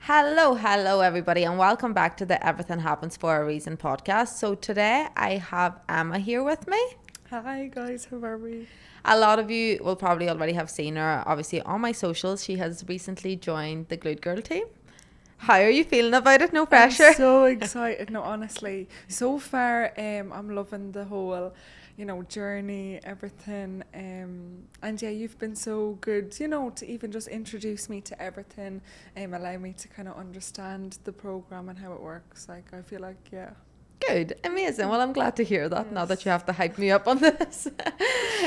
Hello, everybody, and welcome back to the Everything Happens for a Reason podcast. So today I have Emma here with me. Hi guys, how are we? A lot of you will probably already have seen her, obviously, on my socials. She has recently joined the Glute Girl team. How are you feeling about it? No pressure. I'm so excited. No, honestly, so far, I'm loving the whole, journey, everything. And yeah, you've been so good, to even just introduce me to everything, allow me to kind of understand the program and how it works. Like, I feel like, yeah. Good, amazing. Well, I'm glad to hear that. Not that you have to hype me up on this.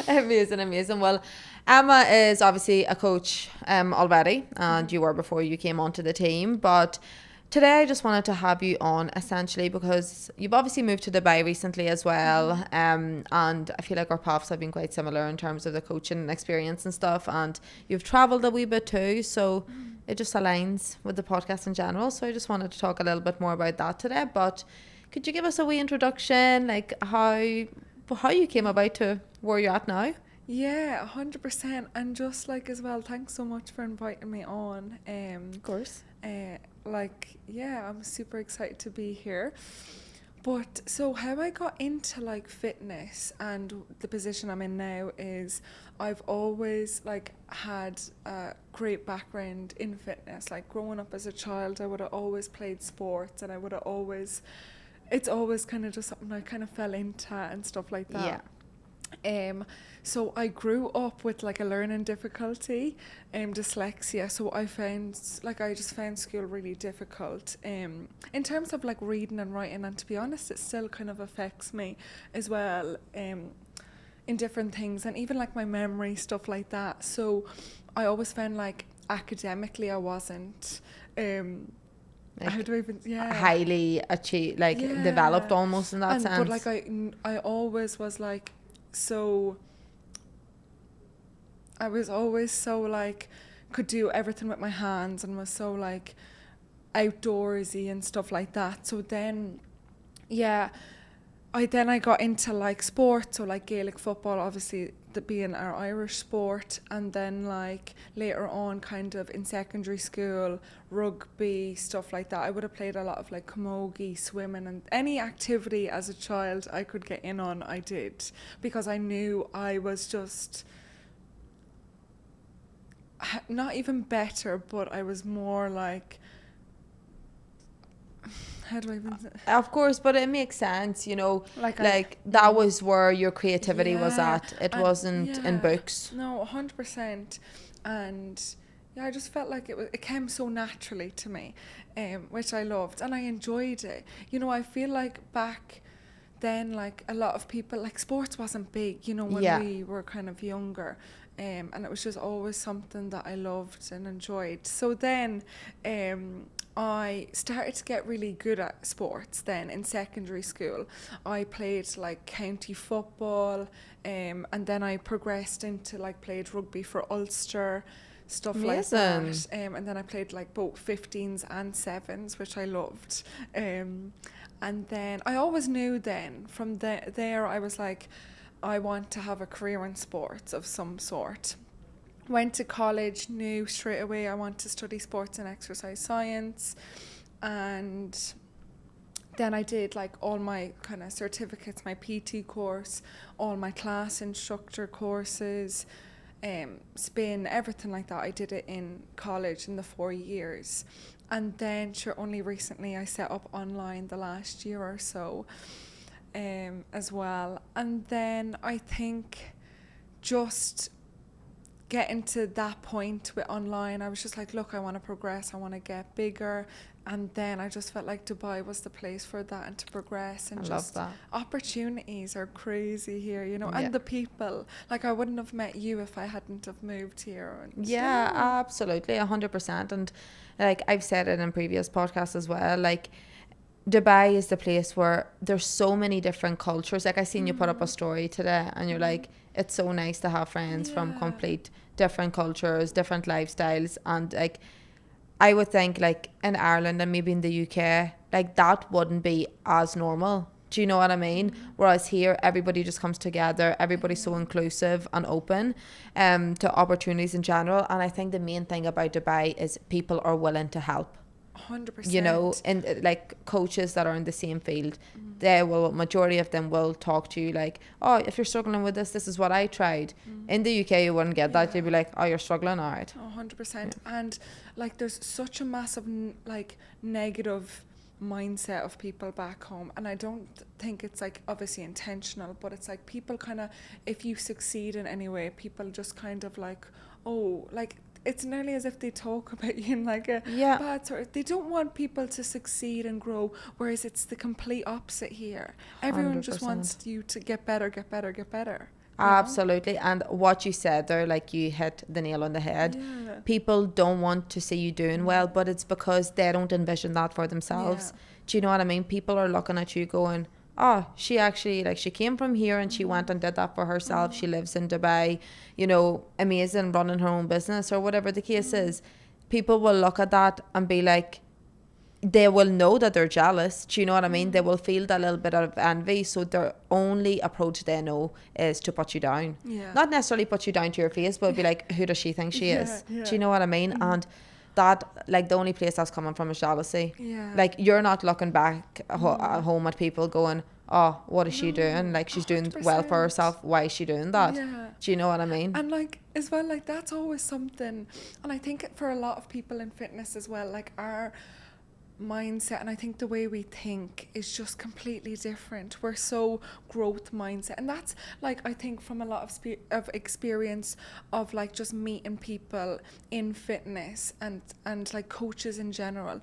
Amazing. Well, Emma is obviously a coach already, and you were before you came onto the team. But today I just wanted to have you on essentially because you've obviously moved to Dubai recently as well, and I feel like our paths have been quite similar in terms of the coaching experience and stuff. And you've travelled a wee bit too, so it just aligns with the podcast in general. So I just wanted to talk a little bit more about that today. But could you give us a wee introduction, like how you came about to where you're at now? Yeah, 100%. And just like as well, thanks so much for inviting me on. Of course. Yeah, I'm super excited to be here. But so how I got into like fitness and the position I'm in now is I've always like had a great background in fitness. Like growing up as a child, I would have always played sports and I would have always, it's always kind of just something I kind of fell into and stuff like that. So I grew up with like a learning difficulty, dyslexia. So I just found school really difficult. In terms of like reading and writing, and to be honest, it still kind of affects me as well. In different things, and even like my memory, stuff like that. So I always found like academically I wasn't. Like how do I even? Yeah. highly achieved, like developed almost in that sense. But like I always was like so. I was always so like could do everything with my hands and was so like outdoorsy and stuff like that. So then, yeah, I got into like sports, so like Gaelic football, obviously the being our Irish sport, and then like later on kind of in secondary school, rugby, stuff like that. I would have played a lot of like camogie, swimming, and any activity as a child I could get in on, I did, because I knew I was just not even better, but I was more like, how do I even say? Of course, but it makes sense, Like that was where your creativity was Yeah, at. It and wasn't in yeah, books. No, 100%. And yeah, I just felt like it came so naturally to me, which I loved and I enjoyed it. I feel like back then, like a lot of people, like sports wasn't big, when we were kind of younger. And it was just always something that I loved and enjoyed. So then I started to get really good at sports then in secondary school. I played like county football, and then I progressed into like played rugby for Ulster, stuff like that. And then I played like both 15s and 7s, which I loved. And then I always knew then from there I was like, I want to have a career in sports of some sort. Went to college, knew straight away I want to study sports and exercise science. And then I did like all my kind of certificates, my PT course, all my class instructor courses, spin, everything like that. I did it in college in the 4 years. And then only recently I set up online the last year or so. As well. And then I think just getting to that point with online, I was just like, look, I want to progress, I want to get bigger. And then I just felt like Dubai was the place for that and to progress. And I just love that. opportunities are crazy here, and the people. Like I wouldn't have met you if I hadn't have moved here. And, Yeah, absolutely, 100%. And like I've said it in previous podcasts as well, like Dubai is the place where there's so many different cultures. Like I seen you put up a story today and you're like, it's so nice to have friends from complete different cultures, different lifestyles. And like I would think like in Ireland and maybe in the UK, like that wouldn't be as normal. Do you know what I mean? Whereas here, everybody just comes together. Everybody's so inclusive and open to opportunities in general. And I think the main thing about Dubai is people are willing to help. 100%. You know, and like coaches that are in the same field, they will, majority of them will talk to you like, oh, if you're struggling with this, this is what I tried. In the UK, you wouldn't get that. You'd be like, oh, you're struggling, all right. 100%. And like there's such a massive like negative mindset of people back home, and I don't think it's like obviously intentional, but it's like people kind of, if you succeed in any way, people just kind of like, oh, like it's nearly as if they talk about you in like a bad sort of, they don't want people to succeed and grow, whereas it's the complete opposite here. Everyone 100%. just wants you to get better. Absolutely. And what you said there, like you hit the nail on the head. Yeah. People don't want to see you doing well, but it's because they don't envision that for themselves. Do you know what I mean? People are looking at you going, oh, she actually, like, she came from here and she went and did that for herself. She lives in Dubai, you know, amazing, running her own business or whatever the case is. People will look at that and be like, they will know that they're jealous. Do you know what I mean? They will feel that little bit of envy. So their only approach they know is to put you down. Not necessarily put you down to your face, but be like, who does she think she is? Do you know what I mean? And that, like, the only place that's coming from is jealousy. Like, you're not looking back at home at people going, oh, what is she doing? Like, she's 100%. Doing well for herself. Why is she doing that? Do you know what I mean? And like, as well, like, that's always something. And I think for a lot of people in fitness as well, like, our mindset, and I think the way we think is just completely different. We're so growth mindset, and that's like, I think from a lot of experience of like just meeting people in fitness and like coaches in general,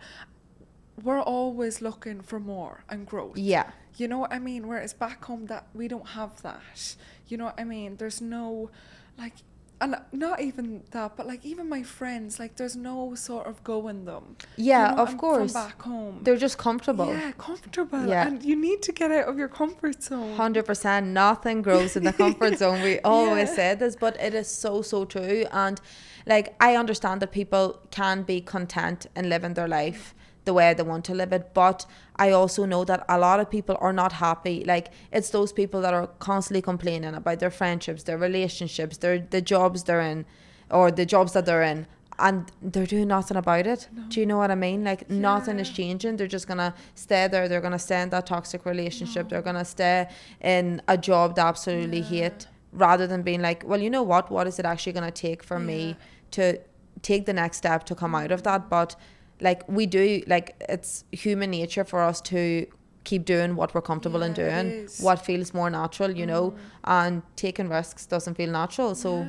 we're always looking for more and growth. You know what I mean? Whereas back home, that we don't have that. You know what I mean? There's no like, and not even that, but like even my friends, like there's no sort of go in them. Of course. From back home, they're just comfortable. And you need to get out of your comfort zone. 100%. Nothing grows in the comfort zone. We always say this, but it is so true. And like, I understand that people can be content in living their life the way they want to live it, but I also know that a lot of people are not happy. Like, it's those people that are constantly complaining about their friendships, their relationships, the jobs they're in, or the jobs that they're in, and they're doing nothing about it. Do you know what I mean? Like, nothing is changing. They're just gonna stay there. They're gonna stay in that toxic relationship. They're gonna stay in a job they absolutely hate, rather than being like, well, you know what is it actually gonna take for me to take the next step to come out of that? But like, we do, like, it's human nature for us to keep doing what we're comfortable in doing, what feels more natural, you know, and taking risks doesn't feel natural. So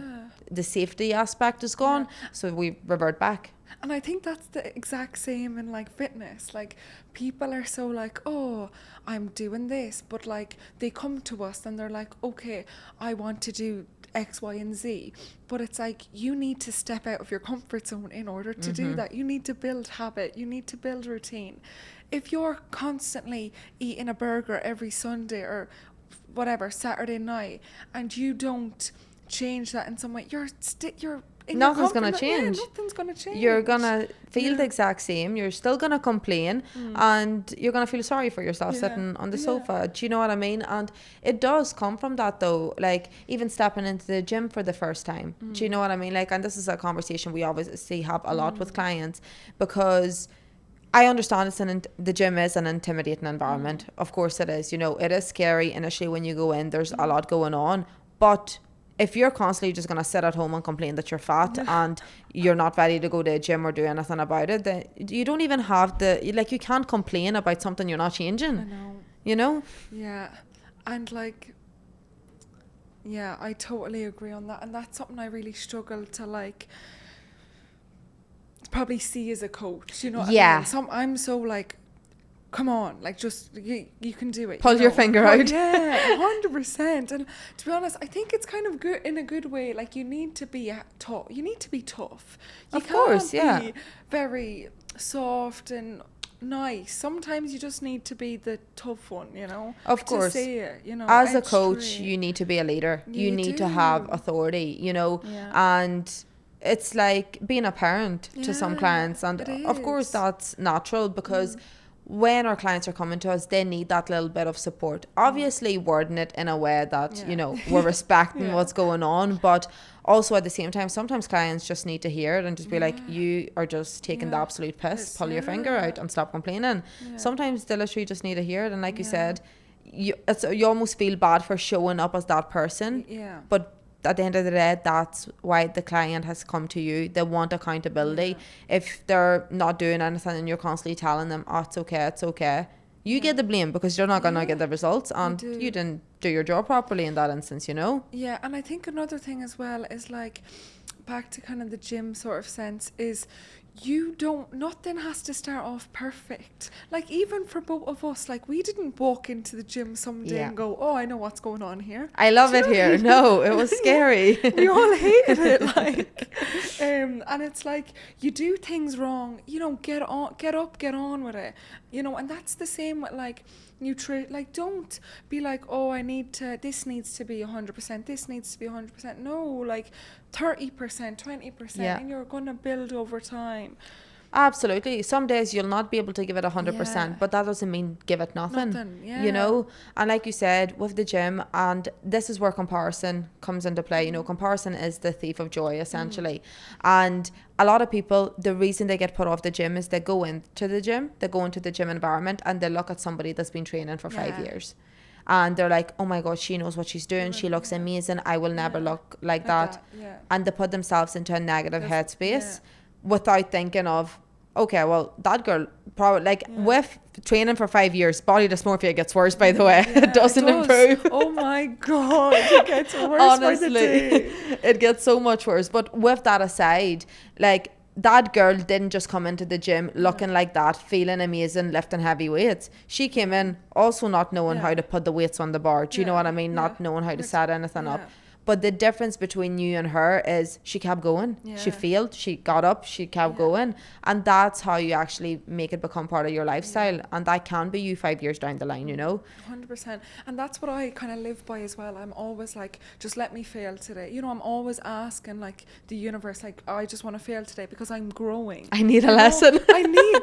the safety aspect is gone, so we revert back. And I think that's the exact same in like fitness. Like, people are so like, oh, I'm doing this, but like they come to us and they're like, okay, I want to do X, Y, and Z. But it's like, you need to step out of your comfort zone in order to do that. You need to build habit. You need to build routine. If you're constantly eating a burger every Sunday or whatever, Saturday night, and you don't change that in some way, nothing's going to change. Nothing's going to change. You're going to feel the exact same. You're still going to complain, and you're going to feel sorry for yourself sitting on the sofa. Do you know what I mean? And it does come from that, though. Like, even stepping into the gym for the first time. Do you know what I mean? Like, and this is a conversation we obviously have a lot with clients, because I understand the gym is an intimidating environment. Of course it is. You know, it is scary initially when you go in. There's a lot going on. But if you're constantly just going to sit at home and complain that you're fat and you're not ready to go to a gym or do anything about it, then you don't even have you can't complain about something you're not changing. I know. You know? Yeah. And like, yeah, I totally agree on that. And that's something I really struggle to like probably see as a coach, you know what I mean? I'm so like, come on, like, just you can do it. Pull your finger out. Yeah, 100%. And to be honest, I think it's kind of good in a good way. Like, you need to be tough. You need to be tough. You can't be very soft and nice. Sometimes you just need to be the tough one, you know. Of course. To say it, you know. As a coach, you need to be a leader. You need to have authority, you know. And it's like being a parent to some clients, and of course that's natural, because when our clients are coming to us, they need that little bit of support. Obviously wording it in a way that, you know, we're respecting what's going on, but also at the same time, sometimes clients just need to hear it and just be like, you are just taking the absolute piss, pull your finger out and stop complaining. Sometimes they literally just need to hear it, and like you said, you almost feel bad for showing up as that person, but at the end of the day, that's why the client has come to you. They want accountability. If they're not doing anything and you're constantly telling them, oh, it's okay, you get the blame because you're not going to get the results, and you didn't do your job properly in that instance, you know? Yeah, and I think another thing as well is like, back to kind of the gym sort of sense, is nothing has to start off perfect. Like, even for both of us, like, we didn't walk into the gym someday and go, oh, I know what's going on here. I love it here. No, it was scary. We all hated it, like, and it's like, you do things wrong, you know, get up, get on with it, you know. And that's the same with like like, don't be like, oh, this needs to be 100%, this needs to be 100%. No, like 30%, 20%, and you're gonna build over time. Absolutely. Some days you'll not be able to give it 100%, but that doesn't mean give it nothing. You know? And like you said, with the gym, and this is where comparison comes into play. You know, comparison is the thief of joy, essentially. And a lot of people, the reason they get put off the gym is they go into the gym environment, and they look at somebody that's been training for 5 years. And they're like, oh my God, she knows what she's doing. She looks amazing. I will never look like that. And they put themselves into a negative headspace without thinking of, okay, well, that girl probably, like, with training for 5 years, body dysmorphia gets worse, by the way. It doesn't improve. Oh my God, it gets worse. Honestly, by the day. It gets so much worse. But with that aside, like, that girl didn't just come into the gym looking like that, feeling amazing, lifting heavy weights. She came in also not knowing how to put the weights on the bar. Do you know what I mean? Not knowing how to set anything up. But the difference between you and her is she kept going. She failed. She got up. She kept going. And that's how you actually make it become part of your lifestyle. And that can be you 5 years down the line, you know? 100%. And that's what I kind of live by as well. I'm always like, just let me fail today. You know, I'm always asking like the universe, like, oh, I just want to fail today because I'm growing. I need a lesson.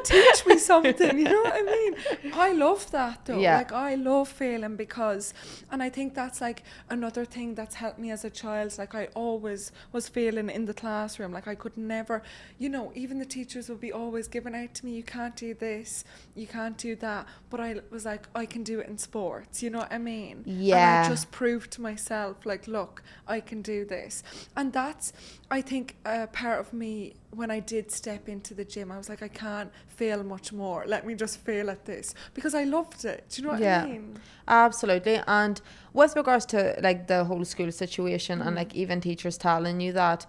Teach me something. You know what I mean? I love that though. Like, I love failing because, and I think that's like another thing that's helped me as a child. Like, I always was failing in the classroom. Like, I could never, you know, even the teachers would be always giving out to me, you can't do this, you can't do that. But I was like, I can do it in sports, you know what I mean? Yeah. And I just proved to myself, like, look, I can do this. And that's, I think, part of me when I did step into the gym. I was like, I can't fail much more. Let me just fail at this, because I loved it. Do you know what I mean? Absolutely. And with regards to like the whole school situation and like even teachers telling you that,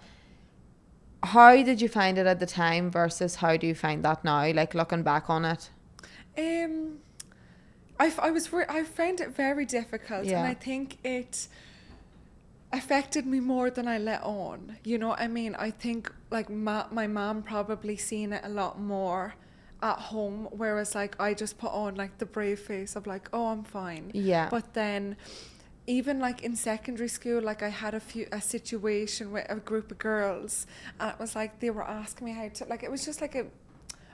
how did you find it at the time versus how do you find that now, like looking back on it? I found it very difficult, and I think it affected me more than I let on. You know what I mean? I think like my mom probably seen it a lot more at home, whereas like I just put on like the brave face of like, oh, I'm fine. Yeah. But then even like in secondary school, like I had a situation with a group of girls, and it was like they were asking me how to, like, it was just like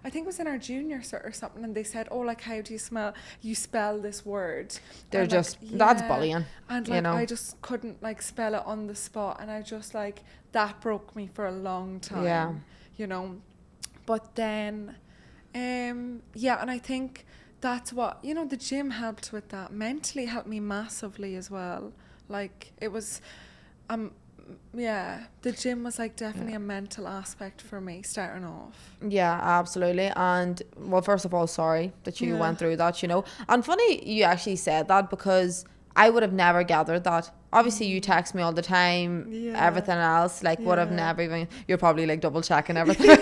I think it was in our junior cert or something, and they said, oh, like, how do you spell this word? They're and just, like, that's bullying. And like, you know? I just couldn't like spell it on the spot, and I just like, that broke me for a long time, you know. But then, and I think that's what, you know, the gym helped with that. Mentally helped me massively as well. Like, it was, the gym was like definitely a mental aspect for me starting off. Yeah, absolutely. And well, first of all, sorry that you went through that, you know. And funny you actually said that, because I would have never gathered that. Obviously you text me all the time, everything else, like would have never even, you're probably like double checking everything.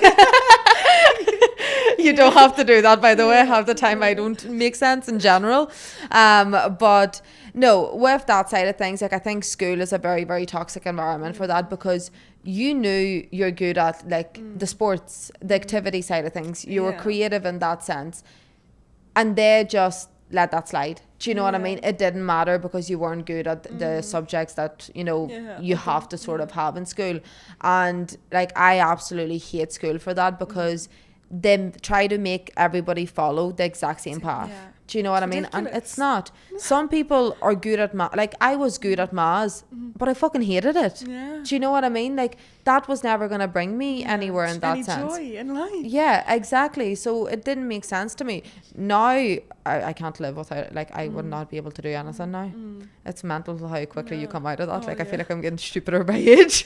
You don't have to do that, by the way. Half the time I don't make sense in general. But no, with that side of things, like I think school is a very, very toxic environment for that, because you knew you're good at like the sports, the activity side of things. You were creative in that sense. And they just let that slide. Do you know what I mean? It didn't matter because you weren't good at the subjects that, you know, you have to sort of have in school. And like I absolutely hate school for that, because they try to make everybody follow the exact same path. Yeah. Do you know what I mean? And Ridiculous. it's not. Some people are good at math. Like, I was good at maths, but I fucking hated it. Yeah. Do you know what I mean? Like, that was never going to bring me anywhere in that Any sense. joy in life. Yeah, exactly. So it didn't make sense to me. Now, I can't live without it. Like, I would not be able to do anything now. It's mental how quickly you come out of that. Like, I feel like I'm getting stupider by age.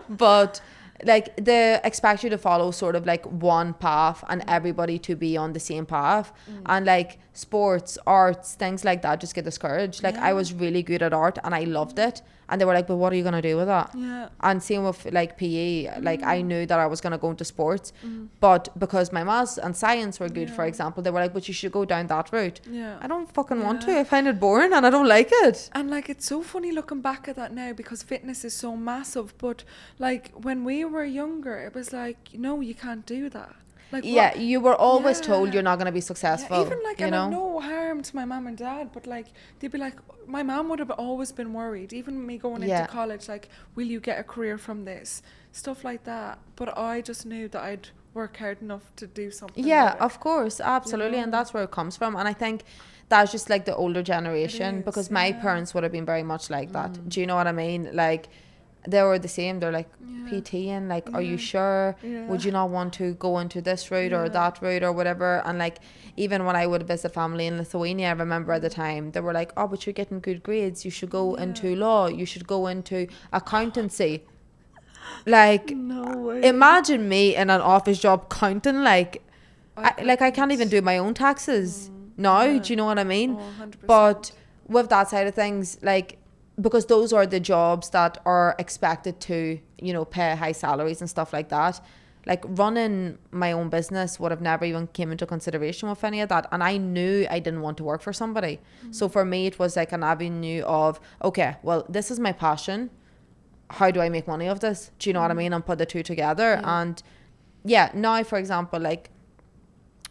But like, they expect you to follow sort of like one path and everybody to be on the same path. And like sports, arts, things like that just get discouraged. Like, I was really good at art and I loved it. And they were like, but what are you going to do with that? Yeah. And same with like PE, like I knew that I was going to go into sports, but because my maths and science were good, for example, they were like, but you should go down that route. Yeah. I don't fucking want to. I find it boring and I don't like it. And like, it's so funny looking back at that now because fitness is so massive. But like, when we were younger, it was like, no, you can't do that. Like, Yeah, you were always told Yeah. you're not going to be successful. Yeah, even like, you and know? no harm to my mum and dad, but like, they'd be like, my mum would have always been worried, even me going Yeah. into college, like, will you get a career from this? Stuff like that. But I just knew that I'd work hard enough to do something. Yeah, with it. of course, absolutely, and know? that's where it comes from. And I think that's just like the older generation, is, because my yeah. parents would have been very much like that. Do you know what I mean? Like, they were the same. They're like, PT, and like, are you sure? Yeah. Would you not want to go into this route or Yeah. that route or whatever? And like, even when I would visit family in Lithuania, I remember at the time they were like, oh, but you're getting good grades, you should go into law, you should go into accountancy. Like, No way. imagine me in an office job counting. Like, I can't even do my own taxes now. Yeah. Do you know what I mean? Oh, 100%. But with that side of things, like, because those are the jobs that are expected to, you know, pay high salaries and stuff like that. Like, running my own business would have never even came into consideration with any of that. And I knew I didn't want to work for somebody. So for me, it was like an avenue of, okay, well, this is my passion. How do I make money of this? Do you know what I mean? And put the two together. And yeah, now, for example, like,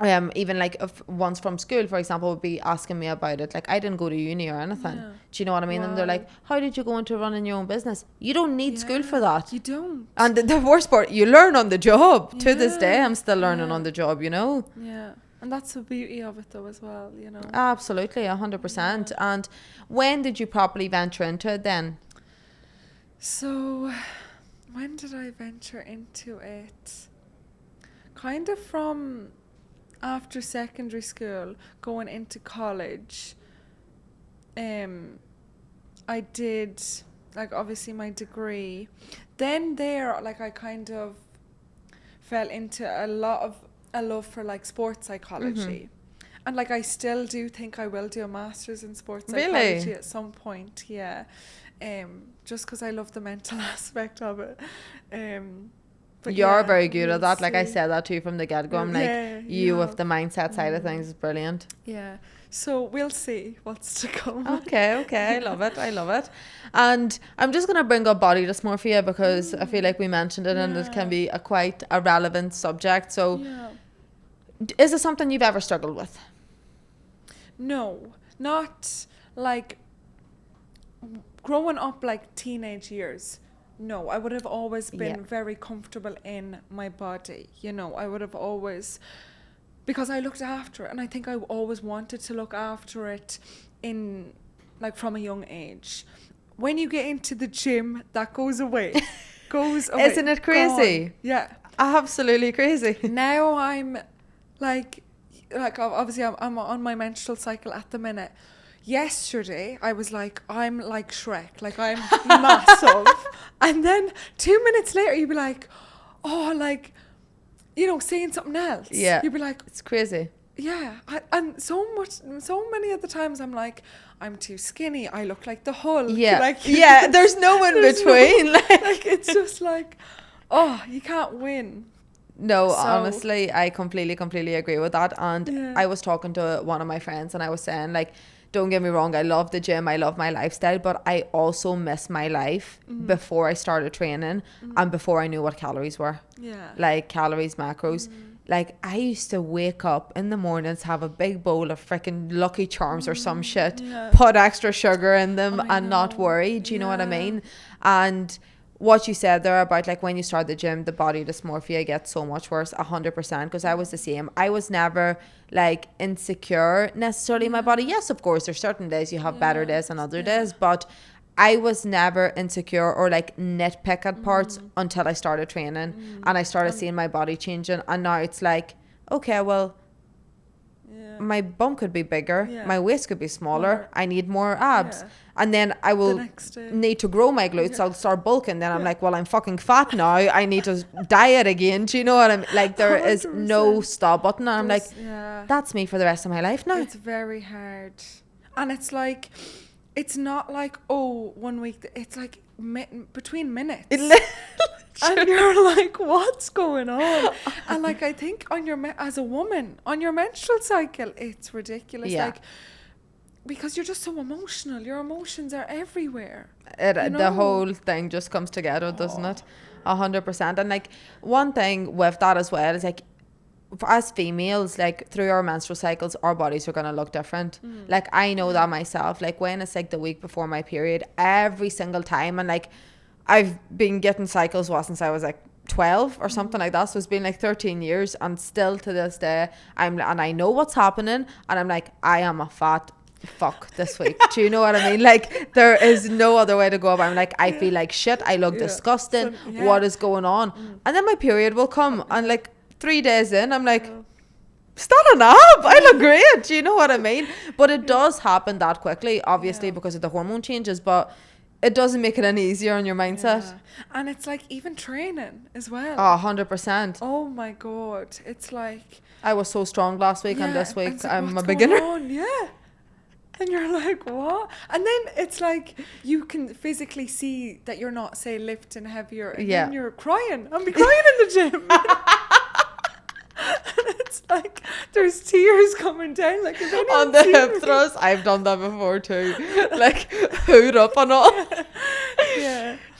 even like if ones from school, for example, would be asking me about it. Like, I didn't go to uni or anything. Yeah. Do you know what I mean? And they're Wow. like, how did you go into running your own business? You don't need school for that. You don't. And the worst part, you learn on the job. To this day, Yeah. I'm still learning Yeah. on the job, you know? Yeah. And that's the beauty of it though as well, you know. Absolutely, 100%. And when did you properly venture into it then? So, when did I venture into it? Kind of from after secondary school, going into college. I did, like, obviously my degree. Then there, like, I kind of fell into a love for, like, sports psychology. And, like, I still do think I will do a master's in sports Really? psychology at some point, yeah. Just because I love the mental aspect of it. But You're yeah, very good we'll at that. Like, I see. said that to you from the get-go. I'm like, Yeah, you yeah. with the mindset side of things is brilliant. Yeah. So we'll see what's to come. Okay, I love it. And I'm just going to bring up body dysmorphia because I feel like we mentioned it and it can be quite a relevant subject. So Yeah. is it something you've ever struggled with? No, not like growing up, like teenage years. No, I would have always been Yeah. very comfortable in my body. You know, I would have always, because I looked after it, and I think I always wanted to look after it in, like, from a young age. When you get into the gym, that goes away. Isn't it crazy? Gone. Yeah. Absolutely crazy. Now I'm like obviously I'm on my menstrual cycle at the minute. Yesterday I was like, I'm like Shrek, like I'm massive. And then 2 minutes later you'd be like, oh, like, you know, saying something else. Yeah. You'd be like, It's crazy. yeah. And so many of the times I'm like, I'm too skinny, I look like the Hulk. Yeah. Like, Yeah, there's no in there's between. like, it's just like, oh, you can't win. No, So- honestly, I completely agree with that. And Yeah. I was talking to one of my friends and I was saying, like, don't get me wrong, I love the gym, I love my lifestyle, but I also miss my life before I started training and before I knew what calories were. Yeah. Like, calories, macros. Like, I used to wake up in the mornings, have a big bowl of freaking Lucky Charms or some shit, Yeah. put extra sugar in them I and not know. worry. Do you know what I Yeah. mean? And what you said there about like when you start the gym, the body dysmorphia gets so much worse, 100%, because I was the same. I was never like insecure necessarily in my body. Yes, of course, there's certain days you have better days than other days, but I was never insecure or like nitpick at parts until I started training and I started seeing my body changing. And now it's like, okay, well, my bum could be bigger, my waist could be smaller, I need more abs. And then I will need to grow my glutes. I'll start bulking. Then I'm like, well, I'm fucking fat now. I need to diet again. Do you know what I'm like? There 100%. Is no stop button. And I'm like, that's me for the rest of my life now. It's very hard. And it's like, it's not like, oh, 1 week. It's like between minutes. And you're like, what's going on? And like, I think on your, as a woman, on your menstrual cycle, it's ridiculous. Like, because you're just so emotional. Your emotions are everywhere. The whole thing just comes together, doesn't it? 100%. And like, one thing with that as well is like, as females, like through our menstrual cycles, our bodies are going to look different. Like, I know that myself. Like, when it's like the week before my period, every single time, and like, I've been getting cycles since I was like 12 or something like that. So it's been like 13 years, and still to this day, and I know what's happening, and I'm like, I am a fat fuck this week. Do you know what I mean? Like, there is no other way to go about it. I'm like, I feel like shit, I look disgusting, what is going on? And then my period will come, and like 3 days in, I'm like, is that an ab? I look great. Do you know what I mean? But it does happen that quickly, obviously, because of the hormone changes, but it doesn't make it any easier on your mindset. And it's like even training as well. Oh, 100%. Oh my God. It's like, I was so strong last week, and this week I'm a beginner. And you're like, what? And then it's like, you can physically see that you're not, say, lifting heavier. And then you're crying. I'm crying in the gym. And it's like, there's tears coming down. Like, on the hip thrust, I've done that before too. Like, hood up and all.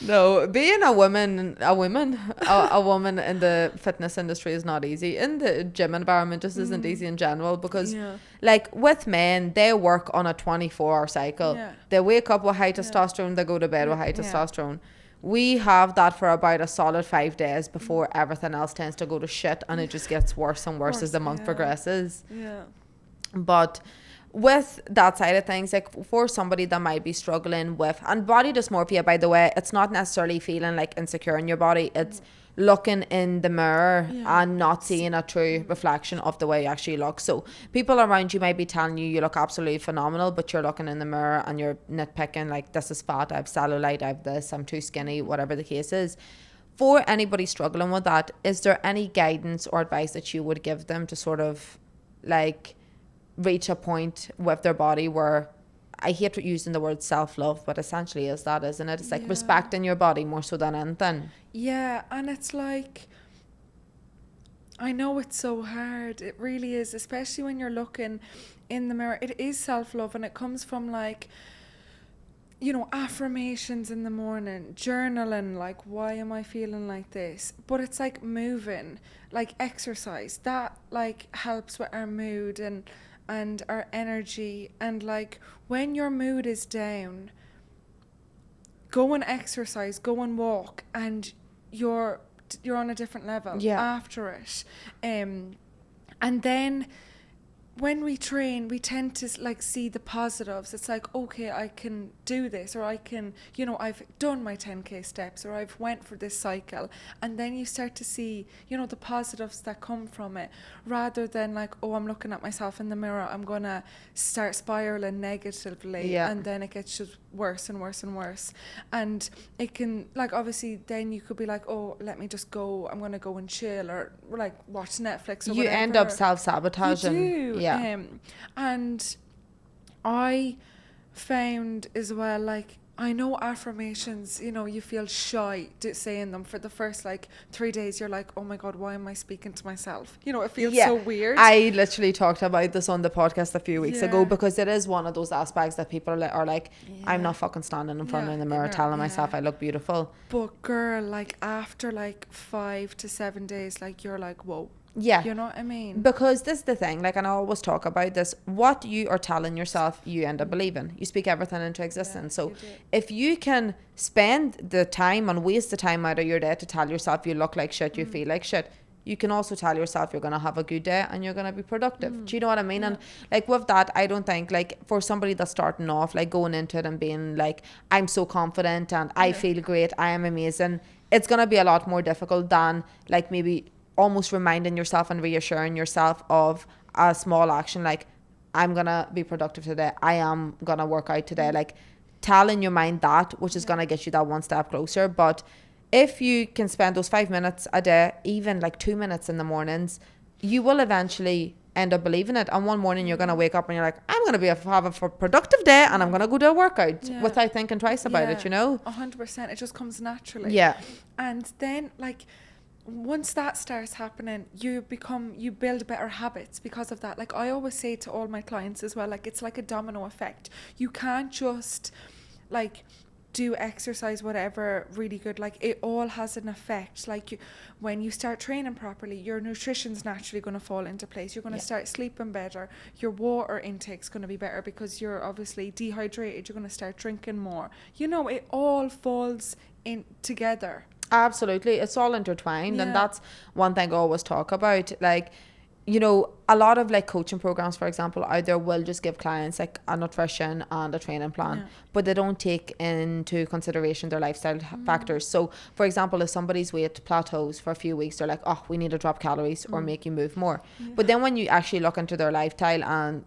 No, being a woman in the fitness industry is not easy. In the gym environment just isn't easy in general, because like with men, they work on a 24-hour cycle. They wake up with high testosterone, they go to bed with high testosterone. We have that for about a solid 5 days before everything else tends to go to shit, and it just gets worse and worse as the month progresses. But with that side of things, like for somebody that might be struggling with, and body dysmorphia, by the way, it's not necessarily feeling like insecure in your body, it's looking in the mirror and not seeing a true reflection of the way you actually look. So people around you might be telling you look absolutely phenomenal, but you're looking in the mirror and you're nitpicking, like, this is fat, I have cellulite, I have this, I'm too skinny, whatever the case is. For anybody struggling with that, is there any guidance or advice that you would give them to sort of like reach a point with their body where, I hate using the word self-love, but essentially is that, isn't it? It's like respecting your body more so than anything. Yeah, and it's like, I know it's so hard. It really is, especially when you're looking in the mirror. It is self-love, and it comes from like, you know, affirmations in the morning, journaling, like, why am I feeling like this? But it's like moving, like exercise, that like helps with our mood and our energy. And like, when your mood is down, go and exercise, go and walk, and you're on a different level after it. And then when we train, we tend to like see the positives. It's like, okay, I can do this, or I can, you know, I've done my 10k steps, or I've went for this cycle. And then you start to see, you know, the positives that come from it, rather than like, oh, I'm looking at myself in the mirror, I'm gonna start spiraling negatively, and then it gets just worse and worse and worse. And it can, like, obviously then you could be like, oh, let me just go, I'm gonna go and chill, or like watch Netflix or whatever. You end up self-sabotaging. You do. And I found as well, like, I know affirmations, you know, you feel shy saying them. For the first like 3 days, you're like, oh my God, why am I speaking to myself? You know, it feels so weird. I literally talked about this on the podcast a few weeks ago, because it is one of those aspects that people are like, I'm not fucking standing in front of the mirror telling myself I look beautiful. But girl, like after like 5 to 7 days, like you're like, whoa, Yeah. You know what I mean? Because this is the thing, like, and I always talk about this, what you are telling yourself, you end up believing. You speak everything into existence. So you do. if you can spend the time and waste the time out of your day to tell yourself you look like shit, you feel like shit, you can also tell yourself you're going to have a good day and you're going to be productive. Do you know what I mean? And like with that, I don't think, like, for somebody that's starting off, like going into it and being like, I'm so confident and I feel great, I am amazing, it's going to be a lot more difficult than like maybe almost reminding yourself and reassuring yourself of a small action, like, I'm gonna be productive today, I am gonna work out today, like telling your mind that, which is gonna get you that one step closer. But if you can spend those 5 minutes a day, even like 2 minutes in the mornings, you will eventually end up believing it. And one morning you're gonna wake up and you're like, I'm gonna have a productive day and I'm gonna go do a workout without thinking twice about it, you know? 100%. It just comes naturally. Yeah. And then, like, once that starts happening, you build better habits because of that. Like, I always say to all my clients as well, like, it's like a domino effect. You can't just like do exercise, whatever, really good. Like, it all has an effect. Like, when you start training properly, your nutrition's naturally going to fall into place. You're going to start sleeping better. Your water intake's going to be better because you're obviously dehydrated. You're going to start drinking more. You know, it all falls in together. Absolutely, it's all intertwined. And that's one thing I always talk about. Like, you know, a lot of like coaching programs, for example, out there will just give clients like a nutrition and a training plan, but they don't take into consideration their lifestyle factors. So for example, if somebody's weight plateaus for a few weeks, they're like, oh, we need to drop calories or make you move more. But then when you actually look into their lifestyle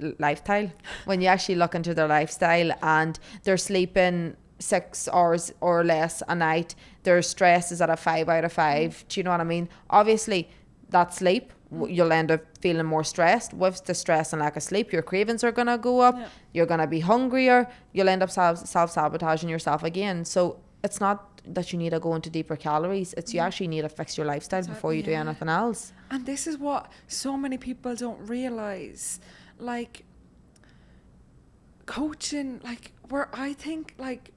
when you actually look into their lifestyle and they're sleeping 6 hours or less a night, their stress is at a 5 out of 5. Do you know what I mean? Obviously that sleep, you'll end up feeling more stressed. With the stress and lack of sleep, your cravings are going to go up. You're going to be hungrier. You'll end up self-sabotaging yourself again. So it's not that you need to go into deeper calories. It's you actually need to fix your lifestyle before you do anything else. And this is what so many people don't realize. Like, coaching, like, where I think, like,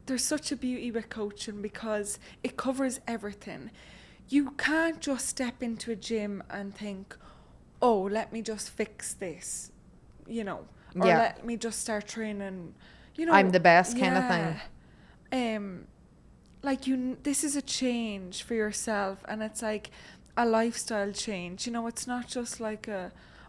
there's such a beauty with coaching because it covers everything. You can't just step into a gym and think, oh, let me just fix this, you know, or let me just start training, you know. I'm the best kind of thing. Like, this is a change for yourself, and it's like a lifestyle change. You know, it's not just like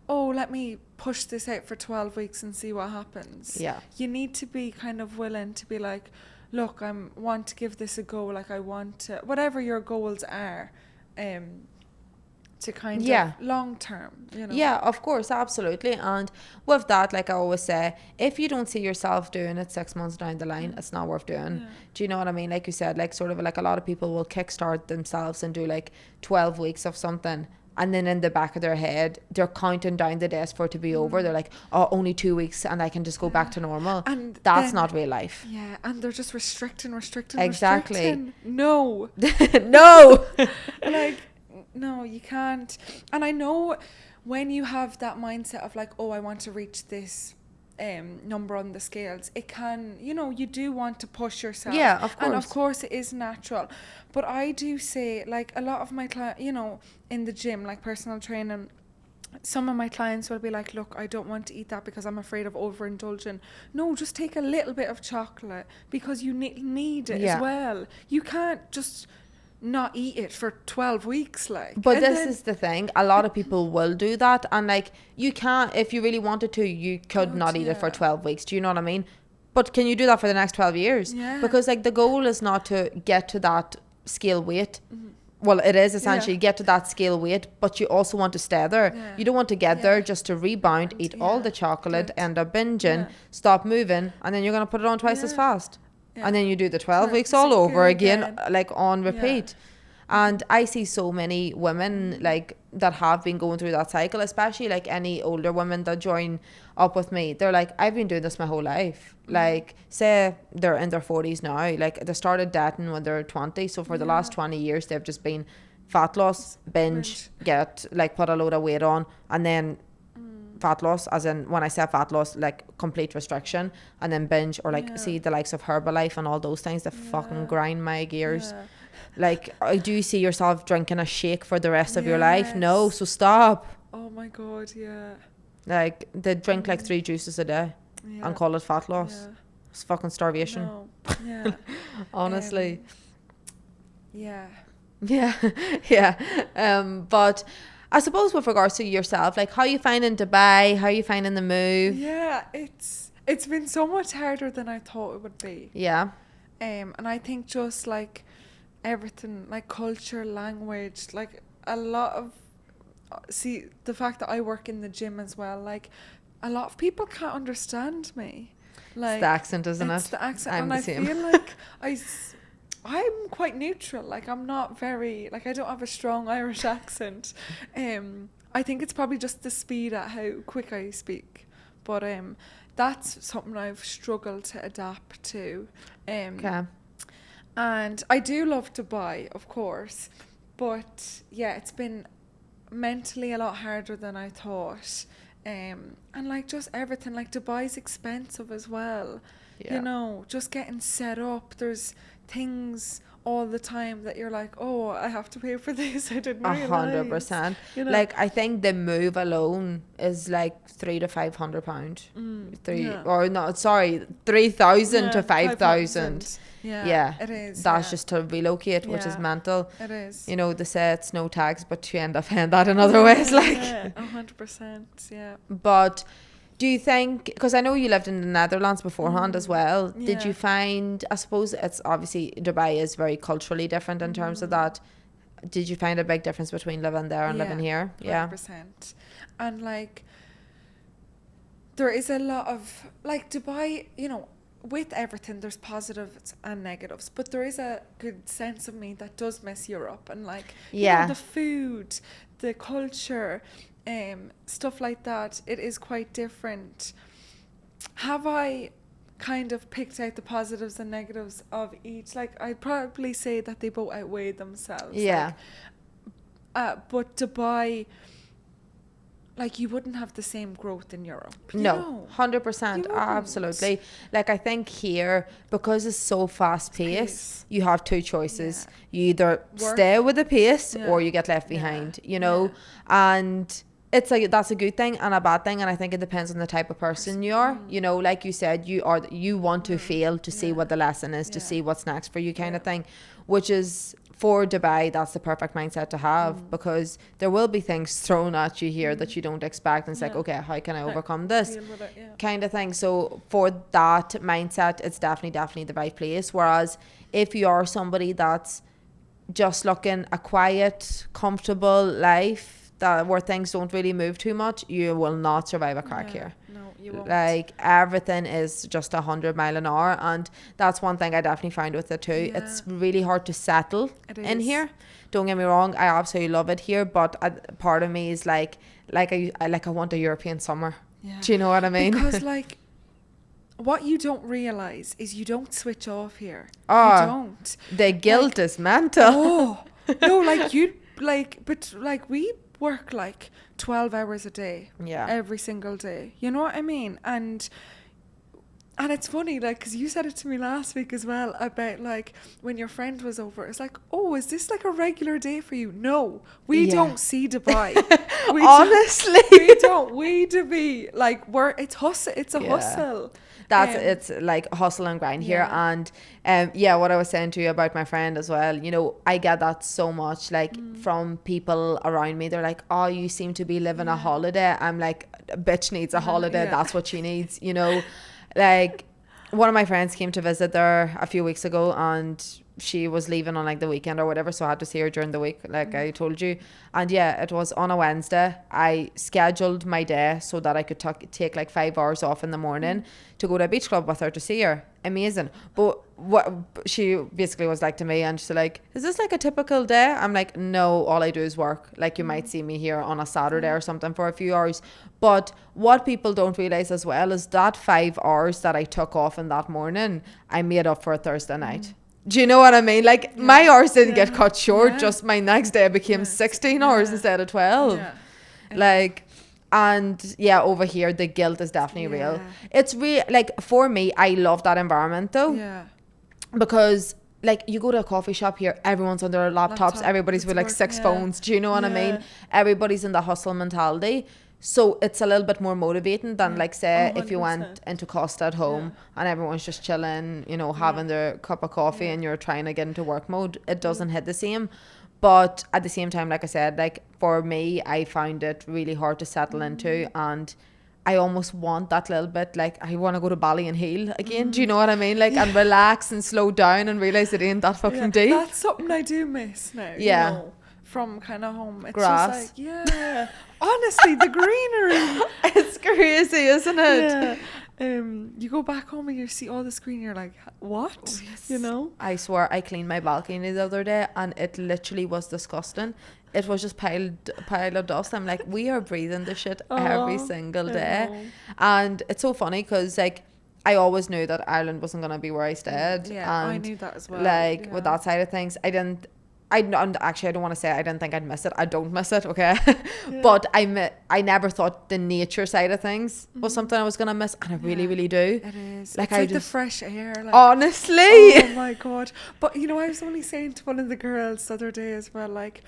oh, let me push this out for 12 weeks and see what happens. Yeah. You need to be kind of willing to be like, look, I want to give this a go. Like, I want to, whatever your goals are, to kind of long term, you know. Yeah, of course, absolutely. And with that, like I always say, if you don't see yourself doing it 6 months down the line, it's not worth doing. Do you know what I mean? Like you said, like sort of like a lot of people will kickstart themselves and do like 12 weeks of something. And then in the back of their head, they're counting down the days for it to be over. They're like, oh, only 2 weeks and I can just go back to normal. And that's not real life. Yeah, and they're just restricting. Exactly. No. No. Like, no, you can't. And I know when you have that mindset of like, oh, I want to reach this number on the scales, it can, you know, you do want to push yourself. Yeah, of course. And of course it is natural. But I do say, like, a lot of my clients, you know, in the gym, like personal training, some of my clients will be like, look, I don't want to eat that because I'm afraid of overindulging. No, just take a little bit of chocolate because you need it as well. You can't just not eat it for 12 weeks, like. But this is the thing, a lot of people will do that, and like, you can't, if you really wanted to, you could not eat it for 12 weeks. Do you know what I mean? But can you do that for the next 12 years? Because like the goal is not to get to that scale weight. Well, it is essentially get to that scale weight, but you also want to stay there. You don't want to get there just to rebound, eat all the chocolate, end up binging, stop moving, and then you're going to put it on twice as fast. And then you do the 12 weeks all over again, like on repeat. And I see so many women like that have been going through that cycle, especially like any older women that join up with me. They're like, I've been doing this my whole life. Like, say they're in their 40s now, like they started dating when they're 20. So for the last 20 years, they've just been fat loss, binge, get like put a load of weight on, and then fat loss, as in when I say fat loss, like complete restriction, and then binge, or like see the likes of Herbalife and all those things that fucking grind my gears. Like, do you see yourself drinking a shake for the rest of your life? No, so stop. Oh my God, yeah. Like, they drink like 3 juices a day and call it fat loss. Yeah. It's fucking starvation. No. Yeah. Honestly. Yeah. Yeah. Yeah. But I suppose with regards to yourself, like, how you finding Dubai? How you finding the move? Yeah, it's been so much harder than I thought it would be. Yeah. And I think just like everything, like culture, language, like a lot of see the fact that I work in the gym as well, like a lot of people can't understand me. Like It's the accent, isn't it's it? the accent, I'm and the I same. feel like I'm quite neutral. Like I'm not very like I don't have a strong Irish accent. I think it's probably just the speed at how quick I speak, but that's something I've struggled to adapt to. Okay. And I do love Dubai, of course, but yeah, it's been mentally a lot harder than I thought. And like just everything, like Dubai's expensive as well. Yeah. You know, just getting set up. There's things all the time that you're like, oh, I have to pay for this. I didn't realize. 100%. You know? Like, I think the move alone is like £300 to £500. Yeah. Or no, sorry, 3,000 Yeah, to 5,000. Yeah, it is. That's just to relocate, which is Yeah. mental. It is. You know, they say it's no tax, but you end up paying that in other ways. Like, Yeah, 100%. Yeah. but do you think, because I know you lived in the Netherlands beforehand as well, did Yeah. you find, I suppose it's obviously Dubai is very culturally different in terms of that. Did you find a big difference between living there and living here? 100%. And like, there is a lot of, like Dubai, you know, with everything, there's positives and negatives, but there is a good sense of me that does miss Europe and like, you know, the food, the culture, stuff like that. It is quite different. Have I kind of picked out the positives and negatives of each? Like, I'd probably say that they both outweigh themselves. Yeah. But Dubai, like, you wouldn't have the same growth in Europe. No, 100%, absolutely. Like, I think here, because it's so fast paced, you have two choices. You either stay with the pace or you get left behind, you know, and it's like, that's a good thing and a bad thing. And I think it depends on the type of person you are, you know, like you said, you want to fail to see what the lesson is, to see what's next for you kind of thing, which is, for Dubai, that's the perfect mindset to have, because there will be things thrown at you here that you don't expect, and it's like, okay, how can I overcome this kind of thing? So for that mindset, it's definitely the right place. Whereas if you are somebody that's just looking a quiet, comfortable life, that where things don't really move too much, you will not survive a crack here. No, you won't. Like, everything is just 100 mile an hour, and that's one thing I definitely find with it too. It's really hard to settle in here. Don't get me wrong, I absolutely love it here, but part of me is like I want a European summer. Do you know what I mean? Because like, what you don't realize is you don't switch off here. Oh, you don't. The guilt like, is mental. Oh no, like you like, but like we work like 12 hours a day, every single day. You know what I mean? And it's funny, like, because you said it to me last week as well about like when your friend was over. It's like, oh, is this like a regular day for you? No, we don't see Dubai. Honestly, we don't. We do be like it's hustle. It's a hustle. It's like hustle and grind here. And what I was saying to you about my friend as well, you know, I get that so much, like from people around me. They're like, oh, you seem to be living a holiday. I'm like, a bitch needs a holiday. That's what she needs, you know. Like, one of my friends came to visit there a few weeks ago, and she was leaving on like the weekend or whatever, so I had to see her during the week, like I told you. And it was on a Wednesday. I scheduled my day so that I could take like 5 hours off in the morning to go to a beach club with her to see her. Amazing. But what she basically was like to me, and she's like, is this like a typical day? I'm like, no, all I do is work. Like, you might see me here on a Saturday or something for a few hours. But what people don't realize as well is that 5 hours that I took off in that morning, I made up for a Thursday night. Do you know what I mean? Like, my hours didn't get cut short, just my next day became 16 hours instead of 12. Like, and over here the guilt is definitely real. It's real. Like, for me, I love that environment though, because like you go to a coffee shop here, everyone's on their laptops, Laptop, everybody's with like it's 6 work, phones. Do you know what I mean? Yeah. Everybody's in the hustle mentality. So it's a little bit more motivating than like say if you went 100%. into Costa at home and everyone's just chilling, you know, having their cup of coffee and you're trying to get into work mode. It doesn't hit the same. But at the same time, like I said, like for me, I found it really hard to settle into, and I almost want that little bit, like I want to go to Bali and heal again. Do you know what I mean? Like and relax and slow down and realize it ain't that fucking deep. That's something I do miss now. Yeah. You know, from kind of home. It's Grass. just like, yeah. Honestly, the greenery. It's crazy, isn't it? Yeah. You go back home and you see all this green, you're like, what? You know? I swear I cleaned my balcony the other day and it literally was disgusting. It was just pile of dust. I'm like, we are breathing the shit every single day. And it's so funny because like I always knew that Ireland wasn't going to be where I stayed. Yeah, and I knew that as well. Like with that side of things, I don't want to say I didn't think I'd miss it. I don't miss it, okay? But I never thought the nature side of things was something I was going to miss, and I really, really do. It is. Like, It's like the fresh air. Like, honestly. oh my God. But, you know, I was only saying to one of the girls the other day as well, like,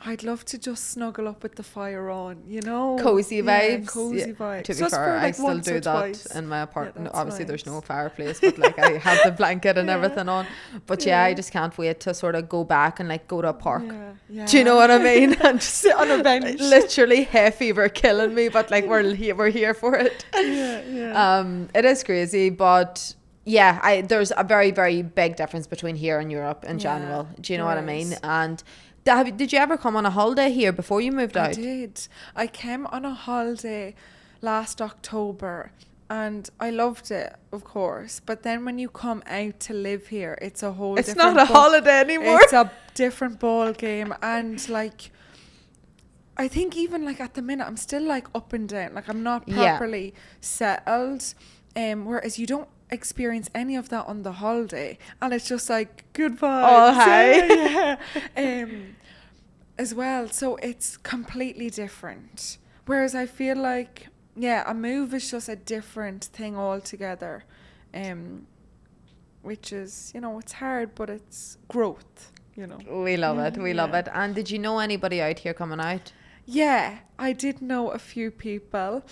I'd love to just snuggle up with the fire on, you know? Cozy vibes. Cozy vibes. To be Just fair, for, like, I still once do or that twice. in my apartment. that's Obviously, there's nice. no fireplace, but like I have the blanket and everything on. But yeah, I just can't wait to sort of go back and like go to a park. Yeah. Do you know what I mean? And just Sit on a bench. literally hay fever killing me, but like we're here for it. Yeah. It is crazy, but yeah, there's a very, very big difference between here and Europe in general. Do you know what I mean? And did you ever come on a holiday here before you moved out? I did. I came on a holiday last October and I loved it, of course. But then when you come out to live here, it's a whole It's different not a holiday anymore. It's a different ball game. And like, I think even like at the minute, I'm still like up and down. Like I'm not properly settled. Whereas you don't experience any of that on the holiday, and it's just like goodbye. Oh hi. As well, so it's completely different. Whereas I feel like a move is just a different thing altogether, which is, you know, it's hard, but it's growth. You know, We love it. We love it. And did you know anybody out here coming out? Yeah, I did know a few people.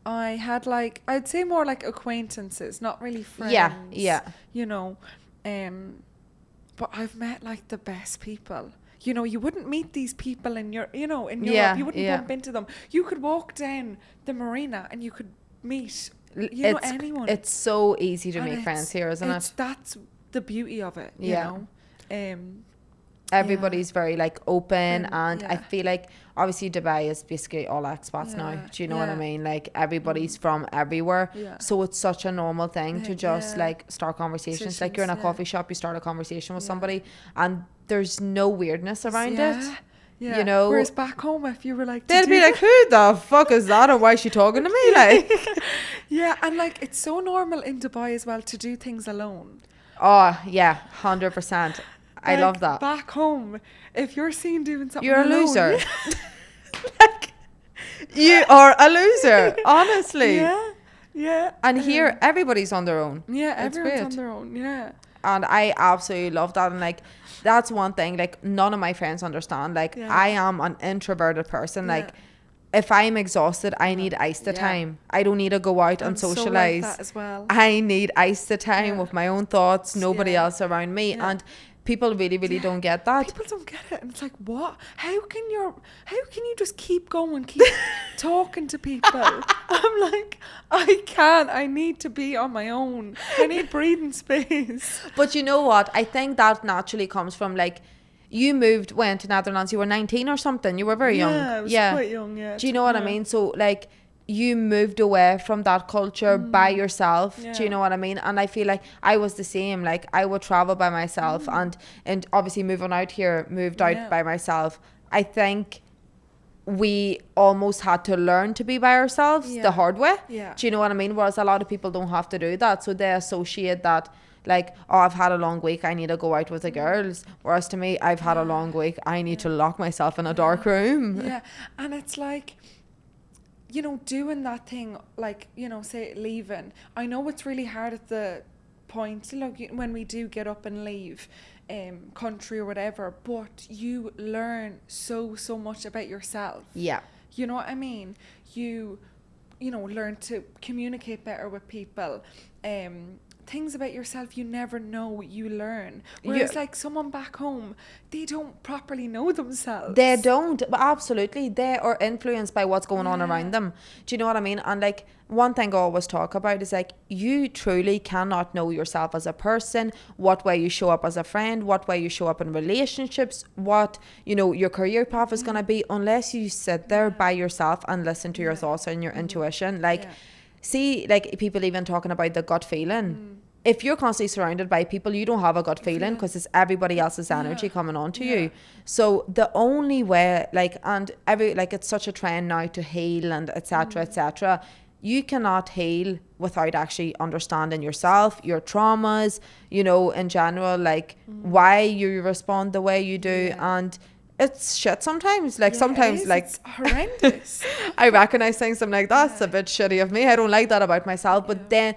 I had like, I'd say more like acquaintances, not really friends. Yeah. You know, but I've met like the best people. You know, you wouldn't meet these people in your, you know, in Europe. You wouldn't bump into them. You could walk down the marina and you could meet, you know, anyone. It's so easy to meet friends here, isn't it? That's the beauty of it, you know. Everybody's very like open, and I yeah. feel like obviously Dubai is basically all expats now. Do you know what I mean? Like everybody's from everywhere, so it's such a normal thing to just like start conversations. Like you're in a coffee shop, you start a conversation with somebody, and there's no weirdness around it. Yeah. You know, whereas back home, if you were like, they'd be like, "Who the fuck is that? Or why is she talking to me?" Like, yeah, and like it's so normal in Dubai as well to do things alone. Oh yeah, 100%. I Like, love that. Back home, if you're seen doing something You're a alone, loser. Like, you are a loser, honestly. Yeah. And here, everybody's on their own. Yeah, It's everyone's great. on their own. Yeah. And I absolutely love that. And like, that's one thing, like, none of my friends understand. Like, I am an introverted person. Like, if I'm exhausted, I need Aiste time. I don't need to go out and socialize. So like that as well. I need Aiste time with my own thoughts, nobody else around me. And people really, really don't get that. People don't get it, and it's like, what? How can you just keep going, keep talking to people? I'm like, I can't. I need to be on my own. I need breathing space. But you know what? I think that naturally comes from like, you went to Netherlands, you were 19 or something. You were very young. Yeah, I was quite young, yeah. Do you know what I mean? So like, you moved away from that culture by yourself. Do you know what I mean? And I feel like I was the same. Like I would travel by myself, and obviously moving out here, moved out by myself. I think we almost had to learn to be by ourselves the hard way. Do you know what I mean? Whereas a lot of people don't have to do that, so they associate that like, oh, I've had a long week, I need to go out with the girls. Whereas to me, I've had a long week, I need to lock myself in a dark room. Yeah, and it's like, you know, doing that thing, like, you know, say leaving. I know it's really hard at the point, like, when we do get up and leave. country or whatever, but you learn so much about yourself. Yeah. You know what I mean? You know, learn to communicate better with people. Things about yourself you never know, you learn. Whereas like someone back home, they don't properly know themselves. They don't, but absolutely, they are influenced by what's going on around them. Do you know what I mean? And like, one thing I always talk about is like, you truly cannot know yourself as a person, what way you show up as a friend, what way you show up in relationships, what, you know, your career path is going to be, unless you sit there by yourself and listen to your thoughts and your intuition. Like, see, like people even talking about the gut feeling. If you're constantly surrounded by people, you don't have a gut feeling, because it's everybody else's energy coming on to you. So the only way, like, and it's such a trend now to heal and etc. etc. You cannot heal without actually understanding yourself, your traumas, you know, in general, like why you respond the way you do. And it's shit sometimes. Like sometimes, like, it's horrendous. I recognize things. I'm like, that's a bit shitty of me. I don't like that about myself. But then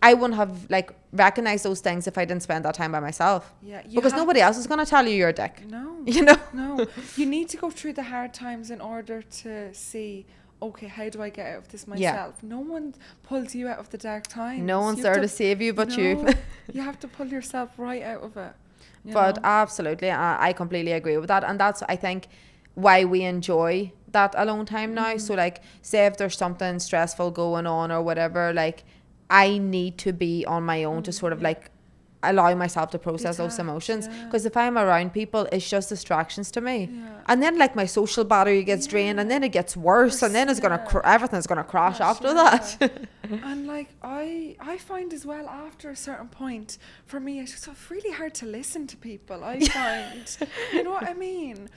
I wouldn't have like recognized those things if I didn't spend that time by myself. Yeah, because nobody else is gonna tell you you're a dick. No, you know. No, you need to go through the hard times in order to see, okay, how do I get out of this myself? No one pulls you out of the dark times. No one's there to save you but you. You have to pull yourself right out of it. But absolutely, I completely agree with that. And that's, I think, why we enjoy that alone time now. So like, say if there's something stressful going on or whatever, like I need to be on my own to sort of like allow myself to process those emotions. Because if I'm around people, it's just distractions to me. And then like my social battery gets drained, and then it gets worse, and then it's everything's gonna crash after that. And like I find as well, after a certain point, for me it's just really hard to listen to people. I find, you know what I mean?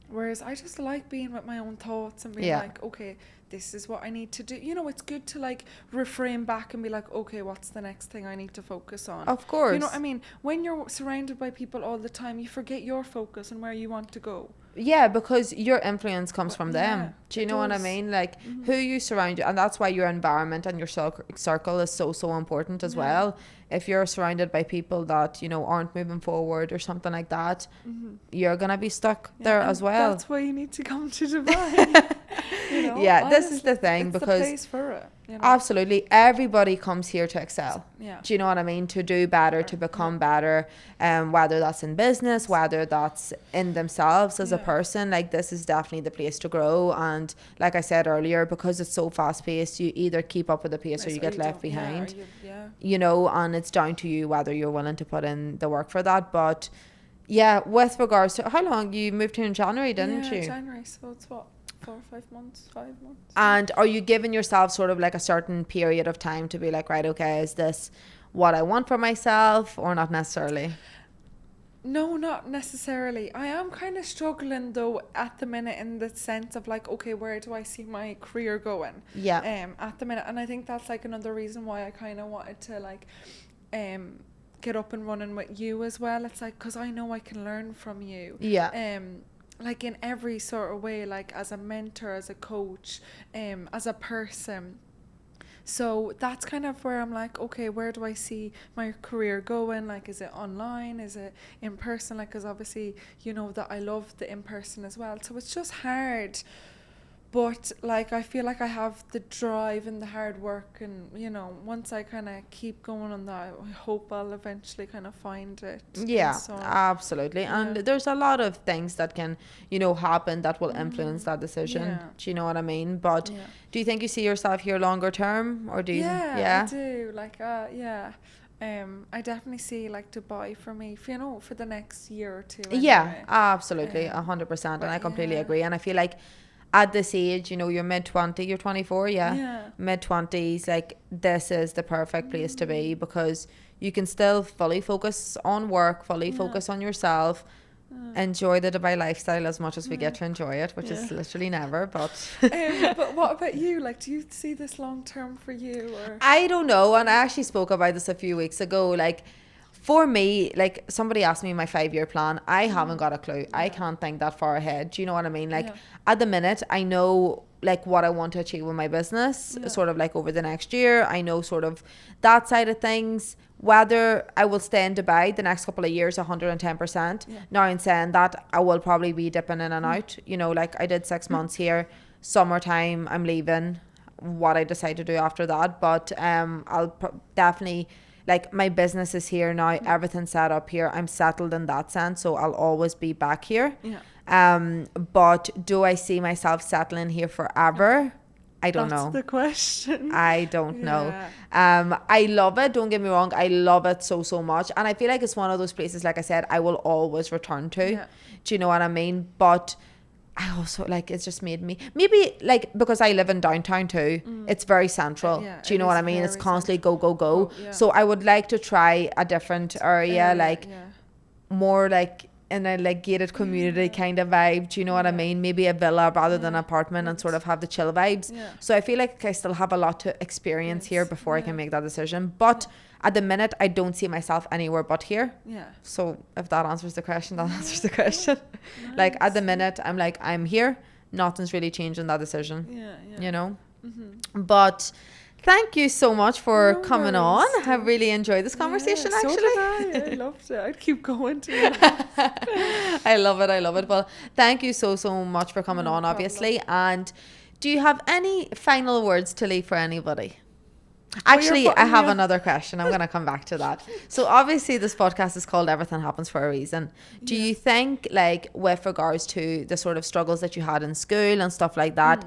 Whereas I just like being with my own thoughts and being like, okay, this is what I need to do. You know, it's good to like reframe back and be like, okay, what's the next thing I need to focus on? Of course. You know what I mean? When you're surrounded by people all the time, you forget your focus and where you want to go. Yeah, because your influence comes from them. Do you know what I mean? Like who you surround you, and that's why your environment and your circle is so important as well. If you're surrounded by people that, you know, aren't moving forward or something like that, you're gonna be stuck there as well. That's why you need to come to Dubai. You know, this is the thing, it's because the place for it, you know? Absolutely, everybody comes here to excel. Do you know what I mean? To do better, to become better, whether that's in business, whether that's in themselves as a person. Like, this is definitely the place to grow. And like I said earlier, because it's so fast paced, you either keep up with the pace or you get left behind. You know, and it's down to you whether you're willing to put in the work for that. But yeah, with regards to how long you moved here in January, didn't you? January, so it's what, 4 or 5 months, 5 months. And are you giving yourself sort of like a certain period of time to be like, right, okay, is this what I want for myself, or not necessarily? No, not necessarily. I am kind of struggling though at the minute, in the sense of like, okay, where do I see my career going? At the minute, and I think that's like another reason why I kind of wanted to like get up and running with you as well. It's like, because I know I can learn from you. Like in every sort of way, like as a mentor, as a coach, as a person. So that's kind of where I'm like, okay, where do I see my career going? Like, is it online? Is it in person? Like, because obviously, you know that I love the in-person as well. So it's just hard. But like, I feel like I have the drive and the hard work, and you know, once I kind of keep going on that, I hope I'll eventually kind of find it. Absolutely. And there's a lot of things that can, you know, happen that will influence that decision. Do you know what I mean? But do you think you see yourself here longer term, or do you? I do. Like, I definitely see like Dubai for me, you know, for the next year or two. Anyway. Absolutely, 100%, and I completely agree. And I feel like at this age, you know, you're mid-20, you're 24, mid-20s, like this is the perfect place to be, because you can still fully focus on work, fully focus on yourself, enjoy the Dubai lifestyle as much as we get to enjoy it, which is literally never. But but what about you? Like, do you see this long term for you? Or I don't know, and I actually spoke about this a few weeks ago. Like, for me, like, somebody asked me my 5-year plan. I haven't got a clue. I can't think that far ahead. Do you know what I mean? Like, at the minute, I know like what I want to achieve with my business, sort of like over the next year. I know sort of that side of things. Whether I will stay in Dubai the next couple of years, 110%. Now in saying that, I will probably be dipping in and out. You know, like I did 6 months here. Summertime, I'm leaving. What I decide to do after that, but I'll definitely, like, my business is here now. Everything's set up here. I'm settled in that sense, so I'll always be back here. But do I see myself settling here forever? I don't know. That's the question. I don't know. I love it. Don't get me wrong. I love it so much. And I feel like it's one of those places, like I said, I will always return to. Do you know what I mean? But I also, like, it's just made me, maybe, like, because I live in downtown too, it's very central. Do you know what I mean? It's constantly go. So I would like to try a different area, like, more like in a like gated community kind of vibe. Do you know what I mean? Maybe a villa rather than an apartment, and sort of have the chill vibes. So I feel like I still have a lot to experience here before I can make that decision. But at the minute, I don't see myself anywhere but here. So if that answers the question, that answers the question. Like at the minute, I'm like, I'm here. Nothing's really changed in that decision. You know? But thank you so much for coming on. I really enjoyed this conversation, actually. So did I loved it. I'd keep going to it. I love it. Well, thank you so much for coming on, obviously. And do you have any final words to leave for anybody? Actually, I have another question. I'm going to come back to that. So obviously this podcast is called Everything Happens for a Reason. Do you think, like, with regards to the sort of struggles that you had in school and stuff like that,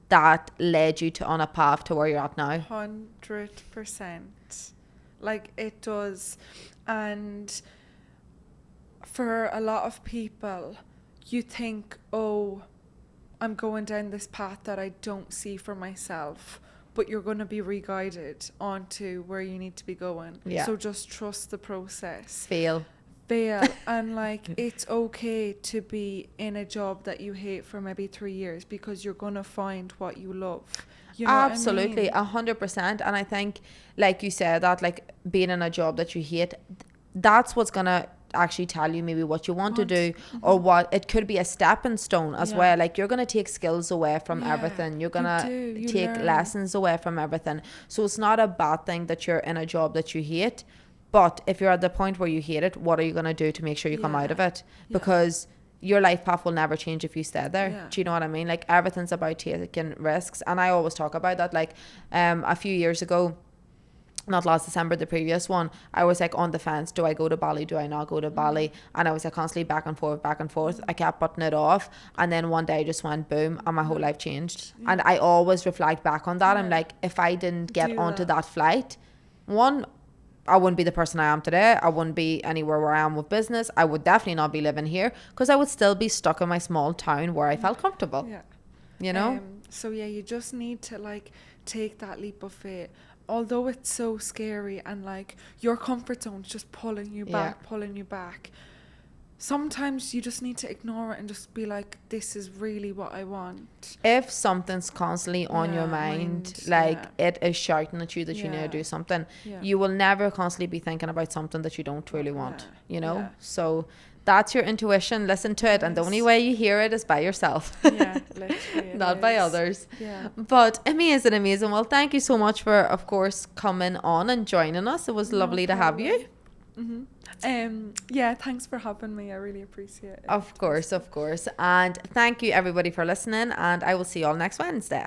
that led you to on a path to where you're at now? 100%. Like, it does. And for a lot of people, you think, oh, I'm going down this path that I don't see for myself, but you're going to be re-guided onto where you need to be going. So just trust the process. Fail. And like, it's okay to be in a job that you hate for maybe 3 years, because you're going to find what you love. You know Absolutely, 100%. And I think, like you said, that like being in a job that you hate, that's what's going to actually tell you maybe what you want to do, or what it could be a stepping stone as well. Like, you're going to take skills away from everything. You're going to take lessons away from everything. So it's not a bad thing that you're in a job that you hate. But if you're at the point where you hate it, what are you going to do to make sure you come out of it? Because your life path will never change if you stay there. Do you know what I mean? Like, everything's about taking risks. And I always talk about that. Like, a few years ago, not last December, the previous one, I was like on the fence. Do I go to Bali? Do I not go to Bali? And I was like constantly back and forth. I kept putting it off. And then one day I just went boom, and my whole life changed. And I always reflect back on that. I'm like, if I didn't get onto that flight, one, I wouldn't be the person I am today. I wouldn't be anywhere where I am with business. I would definitely not be living here, because I would still be stuck in my small town where I felt comfortable. You know? So you just need to like take that leap of faith. Although it's so scary, and like your comfort zone's just pulling you back. Sometimes you just need to ignore it and just be like, this is really what I want. If something's constantly on your mind, like it is shouting at you that you need to do something, you will never constantly be thinking about something that you don't really want, you know? So that's your intuition. Listen to it. And the only way you hear it is by yourself. Literally. Not by others. But amazing. Well, thank you so much for, of course, coming on and joining us. It was lovely to have you. Thanks for having me. I really appreciate it. Of course. And thank you everybody for listening, and I will see you all next Wednesday.